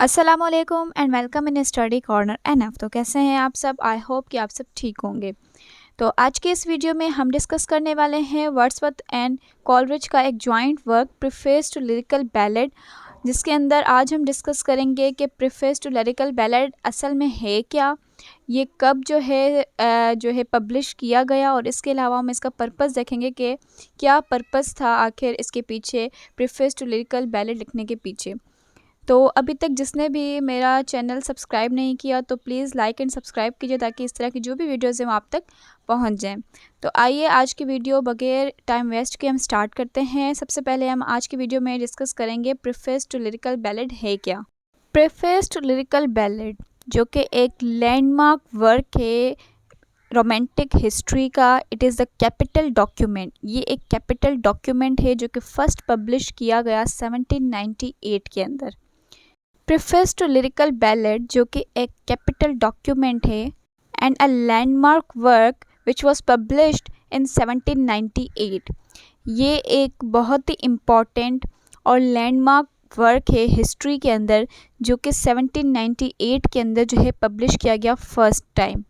Aslam and welcome in study corner NF. तो कैसे हैं आप सब? आई होप कि आप सब ठीक होंगे। तो आज के इस वीडियो में हम डिस्कस करने वाले हैं वर्ड्सवर्थ एंड कॉलरिज का एक joint work preface to lyrical ballad, जिसके अंदर आज हम डिस्कस करेंगे कि प्रीफेस टू लिरिकल बैलेड असल में है क्या, ये कब जो है पब्लिश किया गया, और इसके अलावा हम इसका पर्पस देखेंगे कि क्या पर्पस था आखिर इसके पीछे, प्रीफेस टू लिरिकल बैलेड लिखने के पीछे। तो अभी तक जिसने भी मेरा चैनल सब्सक्राइब नहीं किया तो प्लीज़ लाइक एंड सब्सक्राइब कीजिए, ताकि इस तरह की जो भी वीडियोज़ हैं वो आप तक पहुंच जाएं। तो आइए आज की वीडियो बगैर टाइम वेस्ट के हम स्टार्ट करते हैं। सबसे पहले हम आज की वीडियो में डिस्कस करेंगे प्रीफेस टू लिरिकल बैलेड है क्या। प्रीफेस टू लिरिकल बैलेड जो कि एक लैंडमार्क वर्क है रोमांटिक हिस्ट्री का, it is the capital document. ये एक कैपिटल डॉक्यूमेंट है जो कि फर्स्ट पब्लिश किया गया 1798 के अंदर। प्रीफेस टू लिरिकल बैलेड जो कि एक कैपिटल डॉक्यूमेंट है and a landmark work which was published in 1798। ये एक बहुत ही इम्पॉर्टेंट और लैंडमार्क वर्क है हिस्ट्री के अंदर, जो कि 1798 के अंदर जो है पब्लिश किया गया फर्स्ट टाइम,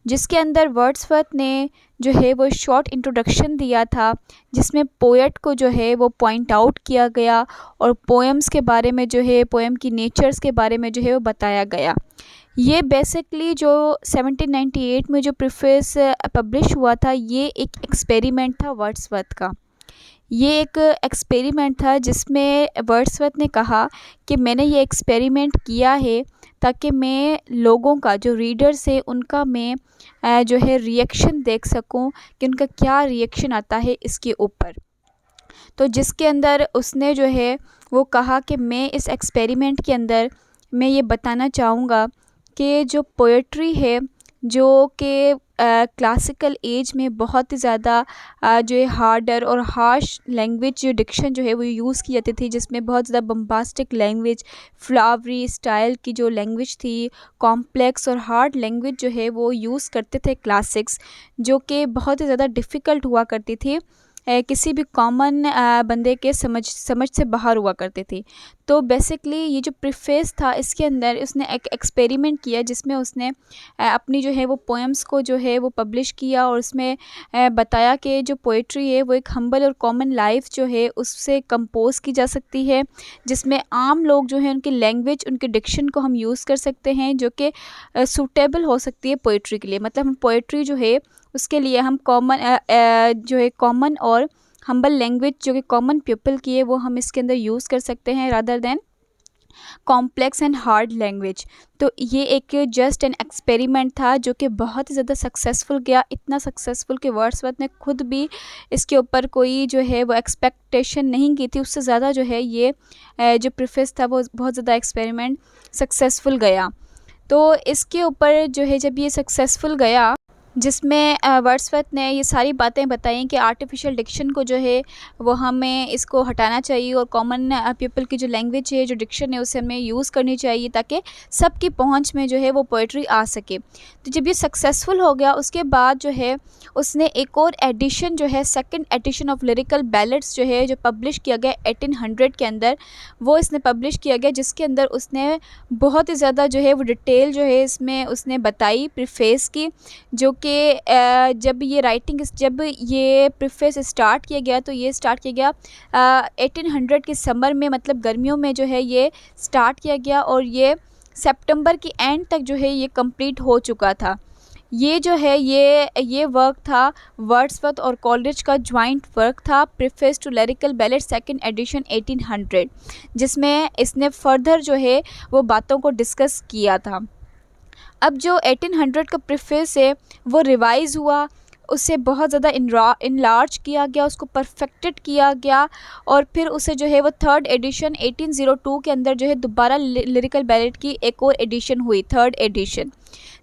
जिसके अंदर वर्ड्सवर्थ ने जो है वो शॉर्ट इंट्रोडक्शन दिया था, जिसमें पोएट को जो है वो पॉइंट आउट किया गया और पोएम्स के बारे में जो है, पोएम की नेचर्स के बारे में जो है वो बताया गया। ये बेसिकली जो 1798 में जो प्रीफेस पब्लिश हुआ था, ये एक एक्सपेरिमेंट था वर्ड्सवर्थ का। ये एक एक्सपेरिमेंट था जिसमें वर्ड्सवर्थ ने कहा कि मैंने ये एक्सपेरिमेंट किया है ताकि मैं लोगों का, जो रीडर्स है उनका मैं जो है रिएक्शन देख सकूं कि उनका क्या रिएक्शन आता है इसके ऊपर। तो जिसके अंदर उसने जो है वो कहा कि मैं इस एक्सपेरिमेंट के अंदर मैं ये बताना चाहूँगा कि जो पोएट्री है, जो कि क्लासिकल एज में बहुत ही ज़्यादा जो है हार्डर और हार्श लैंग्वेज, जो डिक्शन जो है वो यूज़ की जाती थी, जिसमें बहुत ज़्यादा बम्बास्टिक लैंग्वेज, फ्लावरी स्टाइल की जो लैंग्वेज थी, कॉम्प्लेक्स और हार्ड लैंग्वेज जो है वो यूज़ करते थे क्लासिक्स, जो कि बहुत ही ज़्यादा डिफ़िकल्ट हुआ करती थी, किसी भी कॉमन बंदे के समझ से बाहर हुआ करते थे। तो बेसिकली ये जो प्रीफेस था, इसके अंदर उसने एक एक्सपेरिमेंट किया जिसमें उसने अपनी जो है वो पोएम्स को जो है वो पब्लिश किया, और उसमें बताया कि जो पोएट्री है वो एक हम्बल और कॉमन लाइफ जो है उससे कंपोज की जा सकती है, जिसमें आम लोग जो है उनकी लैंग्वेज, उनके डिक्शन को हम यूज़ कर सकते हैं, जो कि सूटेबल हो सकती है पोएट्री के लिए। मतलब हम पोएट्री जो है उसके लिए हम जो है कॉमन और हम्बल लैंग्वेज जो कि कॉमन पीपल की है वो हम इसके अंदर यूज़ कर सकते हैं, rather than complex and hard language. तो ये एक जस्ट एन एक्सपेरिमेंट था जो कि बहुत ही ज़्यादा सक्सेसफुल गया, इतना सक्सेसफुल कि वर्ड्सवर्थ ने खुद भी इसके ऊपर कोई जो है वो एक्सपेक्टेशन नहीं की थी, उससे ज़्यादा जो है ये जो प्रीफेस था वो बहुत ज़्यादा एक्सपेरिमेंट सक्सेसफुल गया। तो इसके ऊपर जो है जब ये सक्सेसफुल गया, जिसमें वर्ड्सवर्थ ने ये सारी बातें बताई कि आर्टिफिशियल डिक्शन को जो है वो हमें इसको हटाना चाहिए, और कॉमन पीपल की जो लैंग्वेज है, जो डिक्शन है, उसे हमें यूज़ करनी चाहिए ताकि सबकी पहुंच में जो है वो पोइट्री आ सके। तो जब ये सक्सेसफुल हो गया, उसके बाद जो है उसने एक और एडिशन जो है, second edition of lyrical ballads जो है, जो पब्लिश किया गया 1800 के अंदर, वो इसने पब्लिश किया गया, जिसके अंदर उसने बहुत ही ज़्यादा जो है वो डिटेल जो है इसमें उसने बताई प्रीफेस की, जो कि जब ये प्रीफेस स्टार्ट किया गया, तो ये स्टार्ट किया गया 1800 के समर में, मतलब गर्मियों में जो है ये स्टार्ट किया गया, और ये सितंबर की एंड तक जो है ये कंप्लीट हो चुका था। ये जो है ये वर्क था वर्ड्सवर्थ और कॉलरिज का जॉइंट वर्क था, preface to lyrical ballad second edition 1800, जिसमें इसने फर्दर जो है वो बातों को डिस्कस किया था। अब जो 1800 का प्रीफेस है वो रिवाइज़ हुआ, उसे बहुत ज़्यादा इनलार्ज किया गया, उसको परफेक्टेड किया गया, और फिर उसे जो है वो थर्ड एडिशन 1802 के अंदर जो है दोबारा लिरिकल बैलेड की एक और एडिशन हुई, थर्ड एडिशन।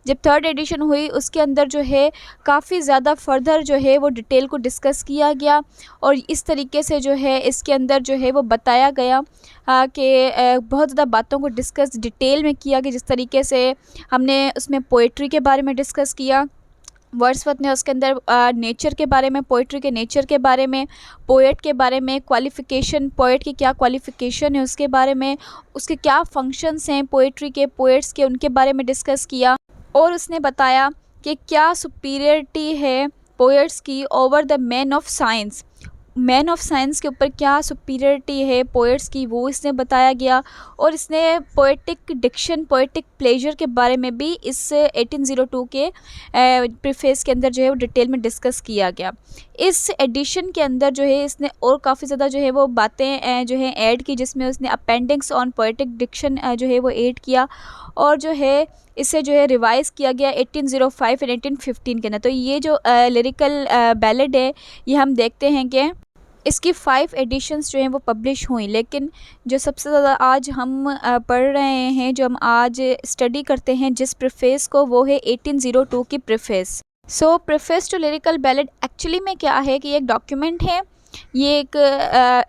जब थर्ड एडिशन हुई, उसके अंदर जो है काफ़ी ज़्यादा फर्दर जो है वो डिटेल को डिस्कस किया गया, और इस तरीके से जो है इसके अंदर जो है वो बताया गया कि बहुत ज़्यादा बातों को डिस्कस डिटेल में किया गया, जिस तरीके से हमने उसमें पोएट्री के बारे में डिस्कस किया, वर्ड्सवर्थ ने उसके अंदर नेचर के बारे में, पोइट्री के नेचर के बारे में, पोएट के बारे में, क्वालिफ़िकेशन, पोएट की क्या क्वालिफ़िकेशन है उसके बारे में, उसके क्या फंक्शंस हैं पोएट्री के, पोएट्स के, उनके बारे में डिस्कस किया। और उसने बताया कि क्या सुपीरियरिटी है पोएट्स की over the man of science, man of science के ऊपर क्या सुपीरियरिटी है पोएट्स की, वो इसने बताया गया। और इसने पोएटिक डिक्शन, पोएटिक प्लेजर के बारे में भी इस 1802 के प्रीफेस के अंदर जो है वो डिटेल में डिस्कस किया गया। इस एडिशन के अंदर जो है इसने और काफ़ी ज़्यादा जो है वो बातें जो है ऐड की, जिसमें उसने अपेंडिक्स ऑन पोएटिक डिक्शन जो है वो ऐड किया। और जो है इसे जो है रिवाइज़ किया गया 1805 एंड 1815 के अंदर। तो ये जो लिरिकल बैलेड है, ये हम देखते हैं कि इसकी 5 एडिशंस जो हैं वो पब्लिश हुई, लेकिन जो सबसे ज़्यादा आज हम पढ़ रहे हैं, जो हम आज स्टडी करते हैं जिस प्रीफेस को, वो है 1802 की preface. So preface to lyrical ballad actually में क्या है कि एक डॉक्यूमेंट है, ये एक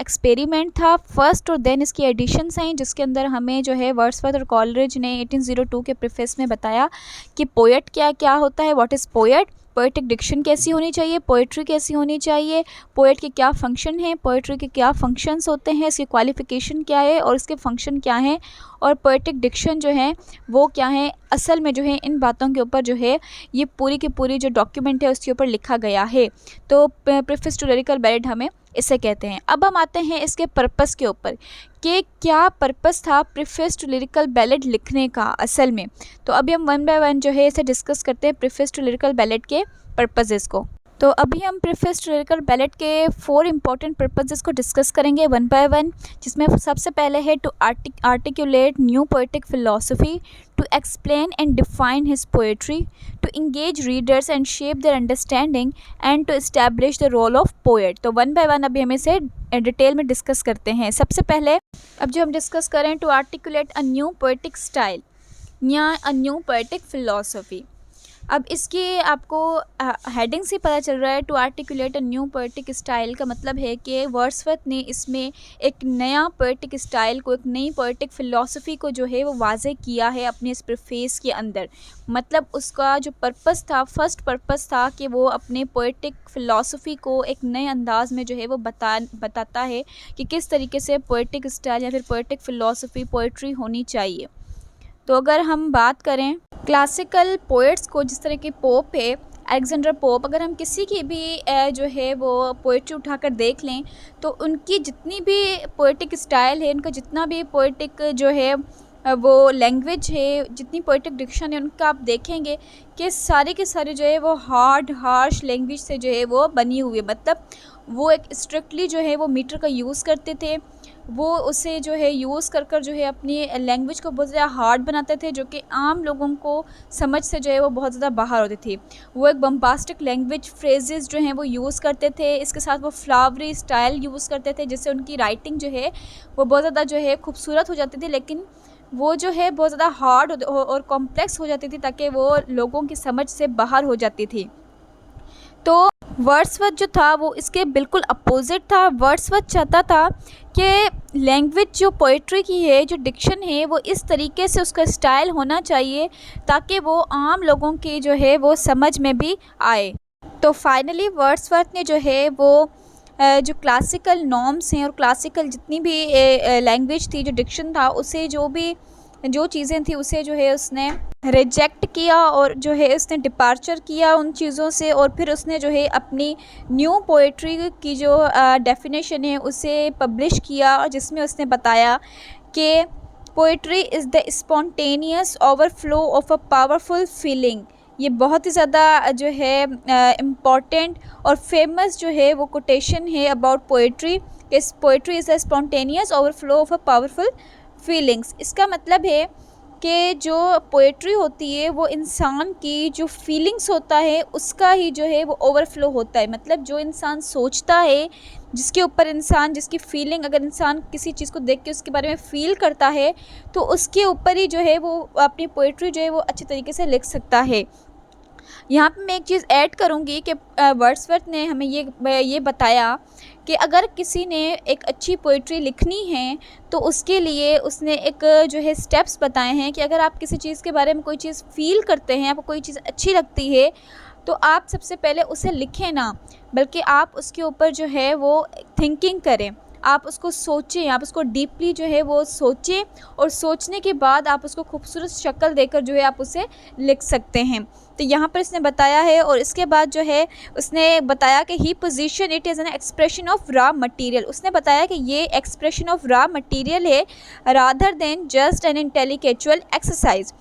एक्सपेरिमेंट था फर्स्ट, और देन इसकी एडिशंस हैं जिसके अंदर हमें जो है वर्ड्सवर्थ और कॉलरिज ने 1802 के प्रीफेस में बताया कि पोएट क्या क्या होता है, what is poet, poetic diction कैसी होनी चाहिए, पोएट्री कैसी होनी चाहिए, पोएट के क्या फंक्शन हैं, पोएट्री के क्या फंक्शंस होते हैं, इसकी क्वालिफ़िकेशन क्या है और इसके फंक्शन क्या हैं, और पोएटिक डिक्शन जो है वो क्या है। असल में जो है इन बातों के ऊपर जो है ये पूरी की पूरी जो डॉक्यूमेंट है उसके ऊपर लिखा गया है। तो प्रीफेस टू लिरिकल बैलेड हमें इसे कहते हैं। अब हम आते हैं इसके पर्पस के ऊपर कि क्या पर्पस था प्रीफेस टू लिरिकल बैलेड लिखने का असल में। तो अभी हम वन बाय वन जो है इसे डिस्कस करते हैं प्रीफेस टू लिरिकल बैलेड के पर्पसेस को। तो अभी हम प्रीफेस टू लिरिकल बैलेड के 4 इंपॉर्टेंट पर्पसेस को डिस्कस करेंगे वन बाय वन, जिसमें सबसे पहले है to articulate new poetic philosophy, to explain and define his poetry, to engage readers and shape their understanding, and to establish the role of poet। तो one by one अभी हम इसे detail में discuss करते हैं। सबसे पहले अब जो हम डिस्कस करें, to articulate a new poetic style या अ न्यू पोएटिक फिलॉसफी। अब इसकी आपको हेडिंग से पता चल रहा है, to articulate a new poetic style का मतलब है कि वर्ड्सवर्थ ने इसमें एक नया पोएटिक स्टाइल को, एक नई पोएटिक फ़िलॉसफी को जो है वो वाज़े किया है अपने इस प्रीफेस के अंदर। मतलब उसका जो पर्पस था, फर्स्ट पर्पस था कि वो अपने पोएटिक फ़िलॉसफी को एक नए अंदाज में जो है वो बताता है कि किस तरीके से पोएटिक स्टाइल या फिर पोएटिक फ़िलॉसफी, पोएट्री होनी चाहिए। तो अगर हम बात करें क्लासिकल पोएट्स को, जिस तरह के पोप है अलेक्जेंडर पोप, अगर हम किसी की भी जो है वो पोएट्री उठाकर देख लें तो उनकी जितनी भी पोएटिक स्टाइल है, उनका जितना भी पोएटिक जो है वो लैंग्वेज है, जितनी पोएटिक डिक्शन है, उनका आप देखेंगे कि सारे के सारे जो है वो हार्श लैंग्वेज से जो है वो बनी हुई है। मतलब वो एक स्ट्रिक्टली जो है वो मीटर का यूज़ करते थे, वो उसे जो है यूज़ कर जो है अपनी लैंग्वेज को बहुत ज़्यादा हार्ड बनाते थे, जो कि आम लोगों को समझ से जो है वो बहुत ज़्यादा बाहर होती थी। वो एक बम्बास्टिक लैंग्वेज फ्रेजेस जो हैं वो यूज़ करते थे, इसके साथ वो फ्लावरी स्टाइल यूज़ करते थे, जिससे उनकी राइटिंग जो है वो बहुत ज़्यादा जो है खूबसूरत हो जाती थी, लेकिन वो जो है बहुत ज़्यादा हार्ड और कॉम्प्लेक्स हो जाती थी, ताकि वो लोगों की समझ से बाहर हो जाती थी। तो वर्ड्सवर्थ जो था वो इसके बिल्कुल अपोजिट था। वर्ड्सवर्थ चाहता था कि लैंग्वेज जो पोइट्री की है, जो डिक्शन है, वो इस तरीके से उसका स्टाइल होना चाहिए ताकि वो आम लोगों की जो है वो समझ में भी आए। तो फाइनली वर्ड्सवर्थ ने जो है वो जो क्लासिकल नॉर्म्स हैं और क्लासिकल जितनी भी लैंग्वेज थी, जो डिक्शन था, उसे जो चीज़ें थी उसे जो है उसने रिजेक्ट किया और जो है उसने डिपार्चर किया उन चीज़ों से, और फिर उसने जो है अपनी न्यू पोएट्री की जो डेफिनेशन है उसे पब्लिश किया, जिसमें उसने बताया कि poetry is the spontaneous overflow of a powerful feeling. ये बहुत ही ज़्यादा जो है इम्पॉर्टेंट और फेमस जो है वो कोटेशन है अबाउट पोएट्री। इस poetry is the spontaneous overflow of a powerful feelings. इसका मतलब है कि जो पोएट्री होती है वो इंसान की जो फीलिंग्स होता है उसका ही जो है वो ओवरफ्लो होता है। मतलब जो इंसान सोचता है, जिसके ऊपर इंसान, जिसकी फीलिंग, अगर इंसान किसी चीज़ को देख के उसके बारे में फ़ील करता है तो उसके ऊपर ही जो है वो अपनी पोएट्री जो है वो अच्छे तरीके से लिख सकता है। यहाँ पे मैं एक चीज़ ऐड करूँगी कि वर्ड्सवर्थ ने हमें ये बताया कि अगर किसी ने एक अच्छी पोइट्री लिखनी है तो उसके लिए उसने एक जो है स्टेप्स बताए हैं कि अगर आप किसी चीज़ के बारे में कोई चीज़ फ़ील करते हैं, आपको कोई चीज़ अच्छी लगती है, तो आप सबसे पहले उसे लिखें ना, बल्कि आप उसके ऊपर जो है वो थिंकिंग करें, आप उसको सोचें, आप उसको डीपली जो है वो सोचें, और सोचने के बाद आप उसको खूबसूरत शक्ल देकर जो है आप उसे लिख सकते हैं। तो यहाँ पर इसने बताया है, और इसके बाद जो है उसने बताया कि he position it as an expression of raw material. उसने बताया कि ये एक्सप्रेशन ऑफ रॉ मटेरियल है rather than just an intellectual exercise.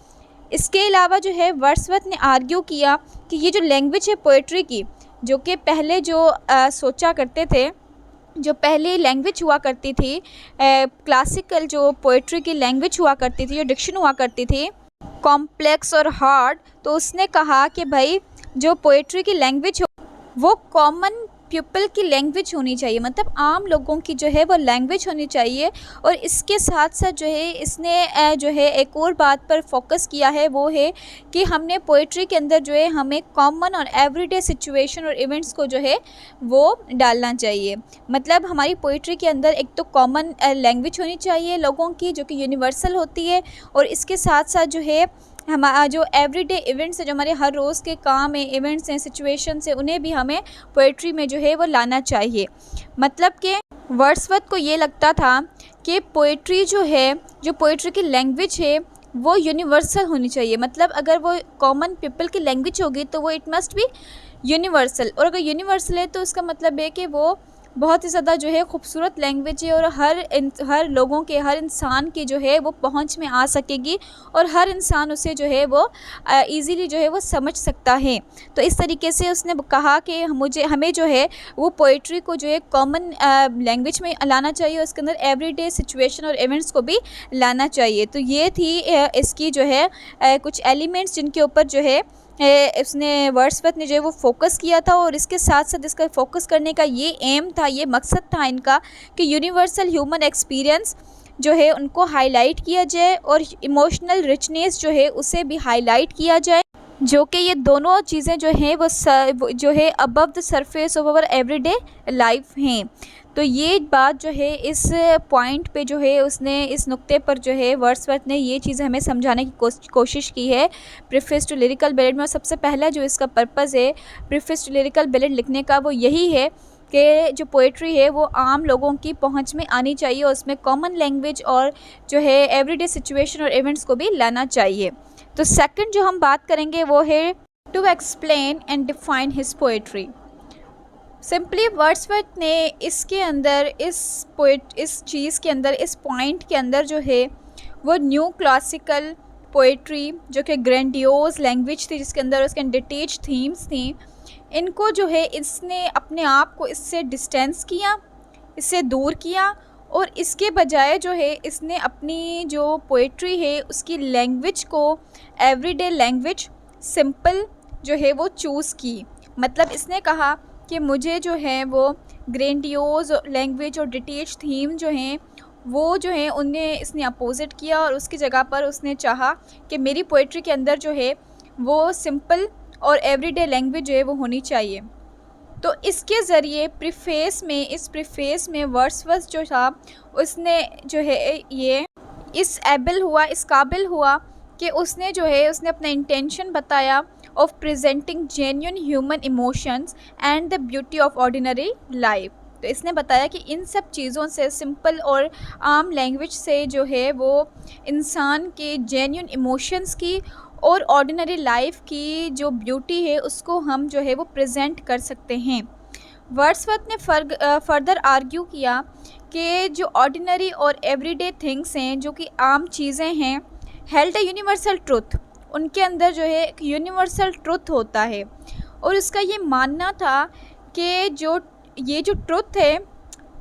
इसके अलावा जो है वर्ड्सवर्थ ने आर्ग्यू किया कि ये जो लैंग्वेज है पोइट्री की, जो कि पहले जो सोचा करते थे, जो पहले लैंग्वेज हुआ करती थी, क्लासिकल जो पोइट्री की लैंग्वेज हुआ करती थी, जो डिक्शन हुआ करती थी, कॉम्प्लेक्स और हार्ड, तो उसने कहा कि भाई जो पोइट्री की लैंग्वेज हो वो कॉमन पीपल की लैंग्वेज होनी चाहिए, मतलब आम लोगों की जो है वो लैंग्वेज होनी चाहिए। और इसके साथ साथ जो है इसने जो है एक और बात पर फोकस किया है, वो है कि हमने पोइट्री के अंदर जो है हमें कॉमन और एवरीडे सिचुएशन और इवेंट्स को जो है वो डालना चाहिए। मतलब हमारी पोइट्री के अंदर एक तो कॉमन लैंग्वेज होनी चाहिए लोगों की, जो कि यूनिवर्सल होती है, और इसके साथ साथ जो है हमारा जो एवरीडे इवेंट्स है, जो हमारे हर रोज़ के काम है, इवेंट्स हैं, सिचुएशंस हैं, उन्हें भी हमें पोइट्री में जो है वो लाना चाहिए। मतलब कि वर्ड्सवर्थ को ये लगता था कि पोइट्री जो है, जो पोइट्री की लैंग्वेज है वो यूनिवर्सल होनी चाहिए। मतलब अगर वो कॉमन पीपल की लैंग्वेज होगी तो वो इट मस्ट बी यूनिवर्सल, और अगर यूनिवर्सल है तो उसका मतलब है कि वो बहुत ही ज़्यादा जो है खूबसूरत लैंग्वेज है, और हर लोगों के, हर इंसान की जो है वो पहुंच में आ सकेगी, और हर इंसान उसे जो है वो इजीली जो है वो समझ सकता है। तो इस तरीके से उसने कहा कि हमें जो है वो पोइट्री को जो है कॉमन लैंग्वेज में लाना चाहिए, और उसके अंदर एवरीडे सिचुएशन और इवेंट्स को भी लाना चाहिए। तो ये थी इसकी जो है कुछ एलिमेंट्स जिनके ऊपर जो है उसने वर्ड्सवर्थ ने जो है वो फोकस किया था। और इसके साथ साथ इसका फोकस करने का ये एम था, ये मकसद था इनका, कि यूनिवर्सल ह्यूमन एक्सपीरियंस जो है उनको हाईलाइट किया जाए, और इमोशनल रिचनेस जो है उसे भी हाईलाइट किया जाए, जो कि ये दोनों चीज़ें जो हैं वो जो है above the surface of our everyday life हैं। तो ये बात जो है इस पॉइंट पे जो है उसने, इस नुक्ते पर जो है वर्ड्सवर्थ ने ये चीज़ हमें समझाने की कोशिश की है प्रीफेस टू लिरिकल बैलेड में। और सबसे पहला जो इसका पर्पज़ है प्रीफेस टू लिरिकल बैलेड लिखने का, वो यही है कि जो पोइट्री है वो आम लोगों की पहुंच में आनी चाहिए, और उसमें कॉमन लैंग्वेज और जो है एवरीडे सिचुएशन और इवेंट्स को भी लाना चाहिए। तो सेकंड जो हम बात करेंगे वो है to explain and define his poetry. Simply Wordsworth ने इसके अंदर इस चीज़ के अंदर, इस पॉइंट के अंदर जो है वो न्यू क्लासिकल पोइट्री, जो कि ग्रैंडियोज लैंग्वेज थी, जिसके अंदर उसके डिटेच थीम्स थी, इनको जो है इसने अपने आप को इससे डिस्टेंस किया, इससे दूर किया, और इसके बजाय जो है इसने अपनी जो पोइट्री है उसकी लैंग्वेज को एवरीडे लैंग्वेज सिंपल जो है वो चूज़ की। मतलब इसने कहा कि मुझे जो है वो ग्रैंडियोज लैंग्वेज और डिटेच थीम जो हैं वो जो है उन्हें इसने अपोजिट किया, और उसकी जगह पर उसने चाहा कि मेरी पोइट्री के अंदर जो है वो सिंपल और एवरीडे लैंग्वेज जो है वो होनी चाहिए। तो इसके ज़रिए इस प्रीफेस में वर्ड्सवर्थ जो था उसने जो है ये इस काबिल हुआ कि उसने जो है उसने अपना इंटेंशन बताया of presenting genuine human emotions and the beauty of ordinary life. तो इसने बताया कि इन सब चीज़ों से, सिंपल और आम लैंग्वेज से जो है वो इंसान के जेन्युइन इमोशंस की और ऑर्डिनरी लाइफ की जो ब्यूटी है उसको हम जो है वो प्रेजेंट कर सकते हैं। वर्ड्सवर्थ ने फर्दर आर्ग्यू किया कि जो ऑर्डिनरी और एवरीडे थिंग्स हैं, जो कि आम चीज़ें हैं, हेल्ड अ यूनिवर्सल ट्रुथ, उनके अंदर जो है एक यूनिवर्सल ट्रुथ होता है। और उसका ये मानना था कि ये जो ट्रुथ है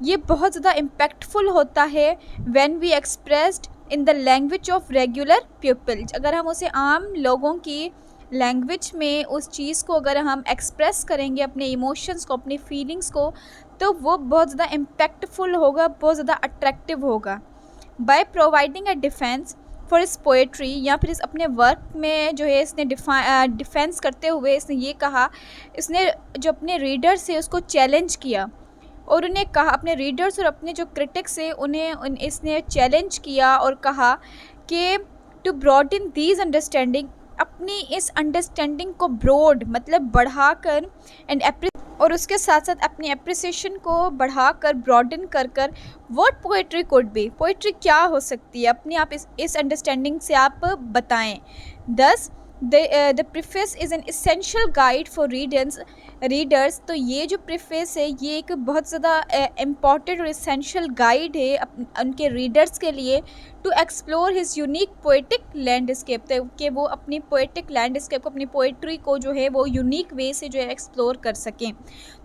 ये बहुत ज़्यादा इम्पैक्टफुल होता है when we expressed in the language of regular people. अगर हम उसे आम लोगों की लैंग्वेज में उस चीज़ को अगर हम एक्सप्रेस करेंगे, अपने इमोशंस को, अपनी फीलिंग्स को, तो वो बहुत ज़्यादा इम्पैक्टफुल होगा, बहुत ज़्यादा अट्रैक्टिव होगा। By providing a defence for इस पोएट्री, या फिर इस अपने वर्क में जो है इसने डिफेंस करते हुए इसने ये कहा, इसने जो अपने रीडर्स है उसको चैलेंज किया, और उन्हें कहा, अपने रीडर्स और अपने जो क्रिटिक्स है इसने चैलेंज किया और कहा कि टू ब्रॉडन दीज अंडरस्टैंडिंग अपनी इस अंडरस्टैंडिंग को ब्रॉड मतलब बढ़ाकर और उसके साथ साथ अपनी एप्रिसिएशन को बढ़ाकर ब्रॉडन कर what poetry could be, poetry क्या हो सकती है, अपनी आप इस अंडरस्टैंडिंग से आप बताएं। दस the preface is an essential guide for readers. तो ये जो प्रीफेस है ये एक बहुत ज़्यादा इम्पॉर्टेंट और इसेंशियल गाइड है उनके रीडर्स के लिए to explore his unique poetic landscape, कि वो अपनी पोएटिक लैंडस्केप को, अपनी पोएट्री को जो है वो यूनिक वे से जो है एक्सप्लोर कर सकें।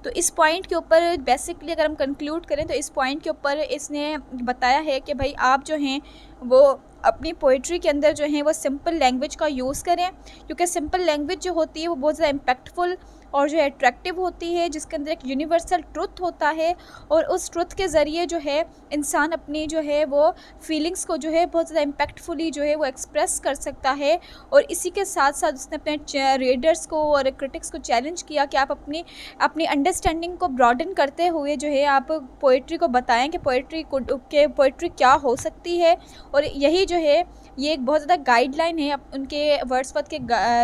तो इस पॉइंट के ऊपर बेसिकली अगर हम कंक्लूड करें तो इस पॉइंट के ऊपर इसने बताया है कि भाई आप जो हैं वो अपनी पोइट्री के अंदर जो है वो सिंपल लैंग्वेज का यूज़ करें, क्योंकि सिंपल लैंग्वेज जो होती है वो बहुत ज़्यादा इम्पैक्टफुल और जो है अट्रैक्टिव होती है, जिसके अंदर एक यूनिवर्सल ट्रुथ होता है और उस ट्रुथ के ज़रिए जो है इंसान अपनी जो है वो फीलिंग्स को जो है बहुत ज़्यादा इम्पैक्टफुली जो है वो एक्सप्रेस कर सकता है। और इसी के साथ साथ उसने अपने रीडर्स को और क्रिटिक्स को चैलेंज किया कि आप अपनी अंडरस्टैंडिंग को ब्रॉडन करते हुए जो है आप पोइट्री को बताएं कि पोइट्री क्या हो सकती है। और यही जो है ये एक बहुत ज़्यादा गाइडलाइन है उनके वर्ड्सवर्थ के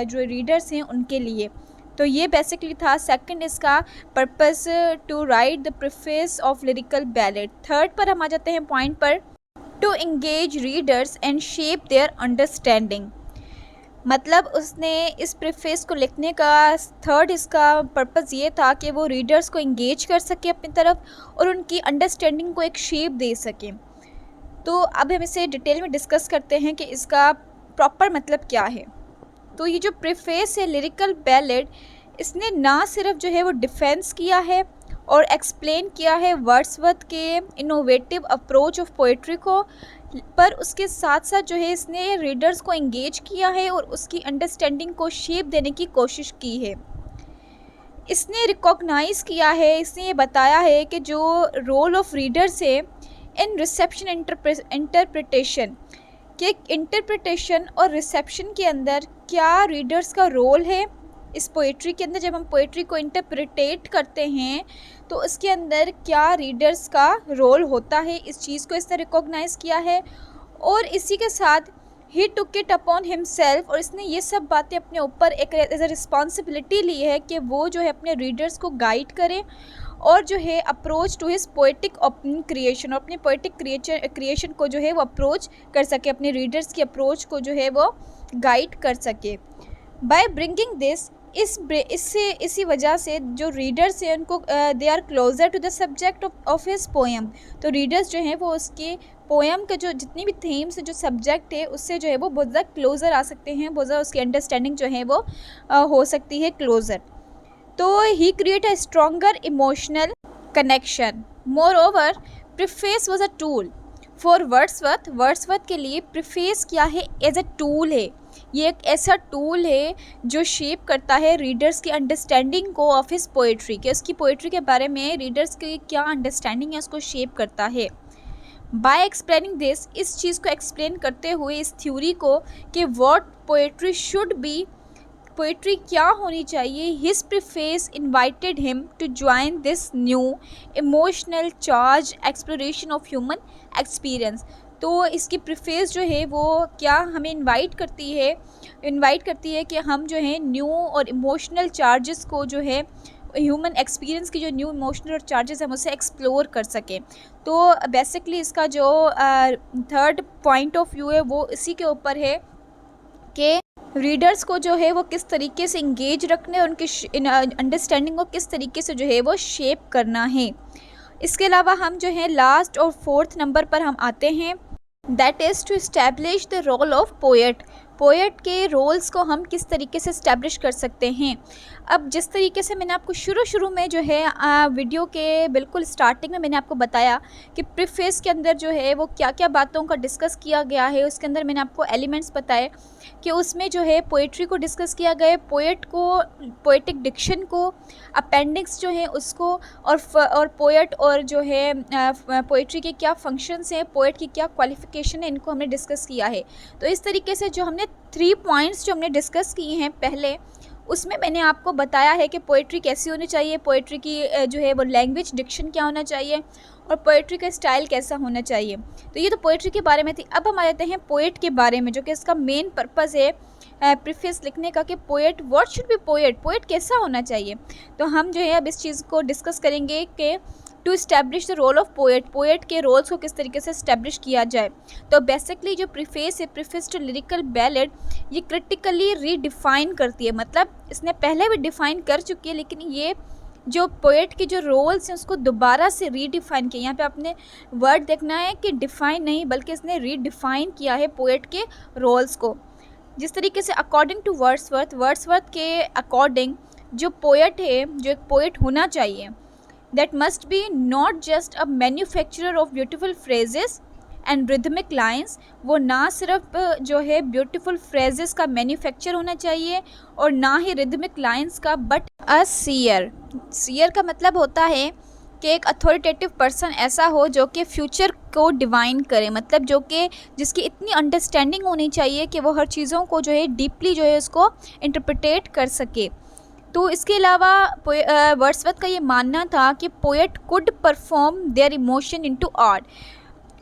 जो रीडर्स हैं उनके लिए। तो ये बेसिकली था सेकंड इसका purpose to right the preface of lyrical ballad. Third पर हम आ जाते हैं पॉइंट पर, to engage readers and shape their understanding. मतलब उसने इस प्रीफेस को लिखने का थर्ड इसका पर्पस ये था कि वो रीडर्स को एंगेज कर सके अपनी तरफ और उनकी अंडरस्टैंडिंग को एक शेप दे सके। तो अब हम इसे डिटेल में डिस्कस करते हैं कि इसका प्रॉपर मतलब क्या है। तो ये जो प्रीफेस है लिरिकल बैलेड, इसने ना सिर्फ जो है वो डिफेंस किया है और एक्सप्लेन किया है वर्ड्सवर्थ के इनोवेटिव अप्रोच ऑफ पोइट्री को, पर उसके साथ साथ जो है इसने रीडर्स को एंगेज किया है और उसकी अंडरस्टैंडिंग को शेप देने की कोशिश की है। इसने रिकॉग्नाइज़ किया है, इसने ये बताया है कि जो रोल ऑफ रीडर्स है इन रिसेप्शन इंटरप्रिटेशन, कि इंटरप्रिटेशन और रिसेप्शन के अंदर क्या रीडर्स का रोल है इस पोइट्री के अंदर। जब हम पोइट्री को इंटरप्रिटेट करते हैं तो उसके अंदर क्या रीडर्स का रोल होता है, इस चीज़ को इसने रिकॉग्नाइज़ किया है। और इसी के साथ ही टुक इट अपॉन हिमसेल्फ, और इसने ये सब बातें अपने ऊपर एक एज अ रिस्पॉन्सिबिलिटी ली है कि वो जो है अपने रीडर्स को गाइड करें और जो है approach to his poetic creation, और अपने पोएटिक क्रिएशन को जो है वो अप्रोच कर सके, अपने रीडर्स की अप्रोच को जो है वो गाइड कर सके। बाय ब्रिंगिंग दिस, इसी वजह से जो रीडर्स हैं उनको they are closer to the subject of his poem. तो रीडर्स जो हैं वो उसके पोएम के जो जितनी भी थीम्स जो सब्जेक्ट है उससे जो है वो बहुत ज़्यादा क्लोज़र आ सकते हैं, बहुत ज़्यादा उसकी अंडरस्टैंडिंग जो है वो हो सकती है क्लोज़र। तो he create a stronger emotional connection. Moreover preface was a tool for Wordsworth के लिए प्रीफेस क्या है, एज अ टूल है। ये एक ऐसा टूल है जो शेप करता है रीडर्स की अंडरस्टैंडिंग को ऑफ हिज पोइट्री, कि उसकी पोइट्री के बारे में रीडर्स की क्या अंडरस्टैंडिंग है उसको शेप करता है। बाय एक्सप्लेनिंग दिस, इस चीज़ को एक्सप्लेन करते हुए इस थ्योरी को कि what poetry should be, poetry क्या होनी चाहिए, his preface invited him to join this new emotional charge exploration of human experience. तो इसकी प्रीफेस जो है वो क्या हमें इनवाइट करती है कि हम जो है न्यू और इमोशनल चार्जेस को जो है ह्यूमन एक्सपीरियंस की जो न्यू इमोशनल चार्जेस हम उसे एक्सप्लोर कर सकें। तो बेसिकली इसका जो थर्ड पॉइंट ऑफ व्यू है वो इसी के ऊपर है कि रीडर्स को जो है वो किस तरीके से इंगेज रखने और उनकी अंडरस्टैंडिंग को किस तरीके से जो है वो शेप करना है। इसके अलावा हम जो है लास्ट और फोर्थ नंबर पर हम आते हैं, that is to establish the role of poet के रोल्स को हम किस तरीके से इस्टेब्लिश कर सकते हैं। अब जिस तरीके से मैंने आपको शुरू में जो है वीडियो के बिल्कुल स्टार्टिंग में मैंने आपको बताया कि प्रीफेस के अंदर जो है वो क्या क्या बातों का डिस्कस किया गया है, उसके अंदर मैंने आपको एलिमेंट्स बताए कि उसमें जो है पोइट्री को डिस्कस किया गया है, पोएट को, पोएटिक डिक्शन को, अपेंडिक्स जो है उसको, और पोएट और जो है पोइट्री के क्या फंक्शंस हैं, पोएट की क्या क्वालिफिकेशन है, इनको हमने डिस्कस किया है। तो इस तरीके से जो हमने 3 पॉइंट्स जो हमने डिस्कस किए हैं पहले, उसमें मैंने आपको बताया है कि पोइट्री कैसी होनी चाहिए, पोइट्री की जो है वो लैंग्वेज डिक्शन क्या होना चाहिए और पोइट्री का स्टाइल कैसा होना चाहिए। तो ये तो पोइट्री के बारे में थी। अब हम आ जाते हैं पोएट के बारे में, जो कि इसका मेन पर्पज़ है प्रीफेस लिखने का कि poet, what should be poet, poet कैसा होना चाहिए। तो हम जो है अब इस चीज़ को डिस्कस करेंगे कि to establish the role of poet, poet के रोल्स को किस तरीके से इस्टेब्लिश किया जाए। तो बेसिकली जो प्रीफेस है, प्रीफेस टू लिरिकल बैलेड, ये क्रिटिकली रीडिफाइन करती है। मतलब इसने पहले भी डिफ़ाइन कर चुकी है, लेकिन ये जो पोएट के जो रोल्स हैं उसको दोबारा से रीडिफाइन किया। यहाँ पे आपने वर्ड देखना है कि डिफ़ाइन नहीं, बल्कि इसने रीडिफाइन किया है पोएट के रोल्स को। जिस तरीके से अकॉर्डिंग टू वर्ड्सवर्थ के अकॉर्डिंग जो पोएट है, जो एक पोएट होना चाहिए, that must be not just a manufacturer of beautiful phrases and rhythmic lines, वो ना सिर्फ जो है ब्यूटीफुल फ्रेजेस का मैन्युफैक्चर होना चाहिए और ना ही रिदमिक लाइंस का, बट अ सीयर। सीयर का मतलब होता है कि एक अथॉरिटेटिव पर्सन ऐसा हो जो कि फ्यूचर को डिवाइन करे, मतलब जो कि जिसकी इतनी अंडरस्टैंडिंग होनी चाहिए कि वो हर चीज़ों को जो है डीपली जो है उसको इंटरप्रिटेट कर सके। तो इसके अलावा वर्ड्सवर्थ का ये मानना था कि poet could perform there emotion into art.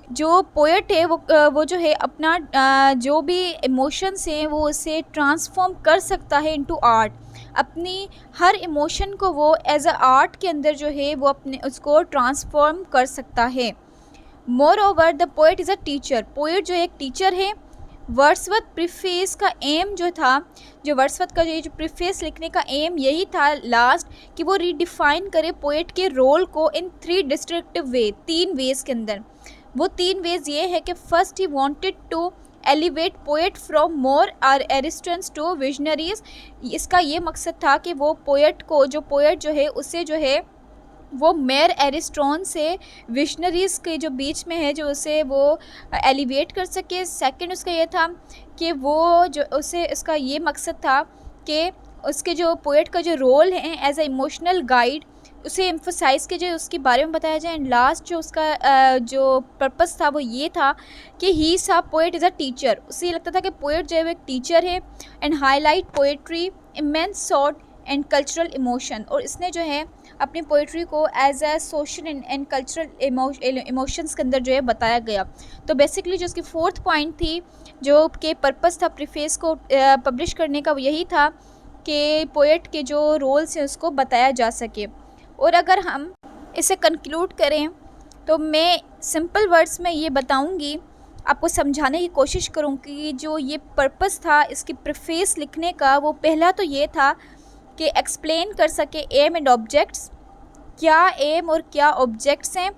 जो पोएट है वो जो है अपना जो भी इमोशंस हैं वो उसे ट्रांसफॉर्म कर सकता है इनटू आर्ट। अपनी हर इमोशन को वो एज अ आर्ट के अंदर जो है वो अपने उसको ट्रांसफॉर्म कर सकता है। More over the poet is a teacher, poet जो एक टीचर है। वर्ड्सवर्थ प्रीफेस का एम जो था, जो वर्ड्सवर्थ का जो प्रीफेस लिखने का एम यही था लास्ट, कि वो रीडिफाइन करे पोएट के रोल को इन 3 डिस्ट्रक्टिव वे, 3 वेज के अंदर। वो 3 वेज ये है कि first he wanted to elevate poet from mere artisans to visionaries. इसका ये मकसद था कि वो पोएट को, जो पोएट जो है उसे जो है वो मेयर एरिस्टोन से विजनरीज़ के जो बीच में है जो उसे वो एलिवेट कर सके। सेकंड उसका ये था कि वो जो उसे, इसका ये मकसद था कि उसके जो पोएट का जो रोल है एज ए इमोशनल गाइड, उसे एम्फोसाइज़ किया जाए, उसके बारे में बताया जाए। एंड लास्ट जो उसका जो पर्पस था वो ये था कि ही सा पोएट इज़ अ टीचर। उसे ये लगता था कि पोएट जो है वो एक टीचर है। And highlight poetry immense sort and cultural emotion, और इसने जो है अपनी पोइट्री को as a social and cultural emotions के अंदर जो है बताया गया। तो बेसिकली जो उसकी 4th पॉइंट थी, जो के पर्पस था प्रीफेस को पब्लिश करने का, वो यही था कि पोएट के जो रोल्स हैं उसको बताया जा सके। और अगर हम इसे कंक्लूड करें तो मैं सिंपल वर्ड्स में ये बताऊंगी, आपको समझाने की कोशिश करूँगी कि जो ये पर्पस था इसकी प्रीफेस लिखने का, वो पहला तो ये था कि एक्सप्लेन कर सके एम एंड ऑब्जेक्ट्स, क्या एम और क्या ऑब्जेक्ट्स हैं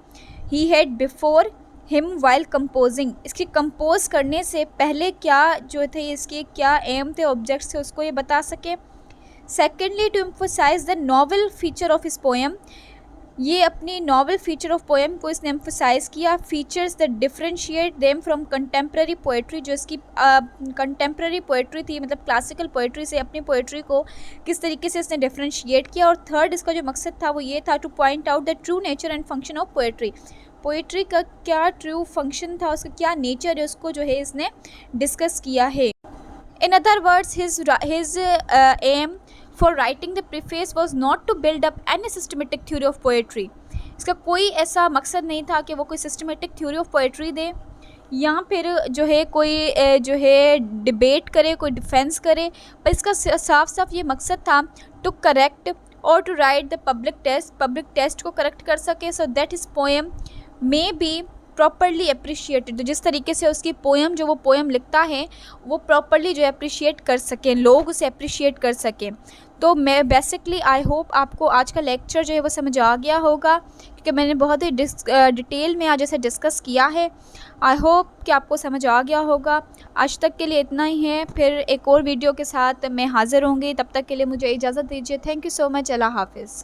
he had before him while composing. इसकी कंपोज करने से पहले क्या जो थे, इसके क्या एम थे, ऑब्जेक्ट्स थे, उसको ये बता सके। Secondly to emphasise the novel feature of his poem, ये अपनी नॉवल फीचर ऑफ पोएम को इसने एम्फोसाइज़ किया। Features that differentiate them from contemporary poetry, जो इसकी कंटेम्प्रेरी पोएट्री थी, मतलब क्लासिकल पोएट्री से अपनी पोएट्री को किस तरीके से इसने डिफरेंशिएट किया। और थर्ड इसका जो मकसद था वो ये था two point out the true nature and function of poetry, poetry का क्या ट्रू फंक्शन था, उसका क्या नेचर है, उसको जो है इसने डिस्कस किया है। In other words his aim for writing the preface was not to build up any systematic theory of poetry। इसका कोई ऐसा मकसद नहीं था कि वो कोई systematic theory of poetry दे या फिर जो है कोई जो है डिबेट करे, कोई डिफेंस करे, पर इसका साफ साफ ये मकसद था टू करेक्ट और to right the public taste को करेक्ट कर सके, so that his poem may be properly appreciated. तो जिस तरीके से उसकी पोएम, जो वो पोएम लिखता है, वो प्रॉपरली जो है अप्रिशिएट कर सकें, लोग उसे अप्रिशिएट कर सकें। तो मैं बेसिकली आई होप आपको आज का लेक्चर जो है वो समझ आ गया होगा, क्योंकि मैंने बहुत ही डिटेल में आज ऐसे डिस्कस किया है। आई होप कि आपको समझ आ गया होगा। आज तक के लिए इतना ही है, फिर एक और वीडियो के साथ मैं हाज़िर होंगी। तब तक के लिए मुझे इजाज़त दीजिए। Thank you so much. अल्लाह हाफिज़।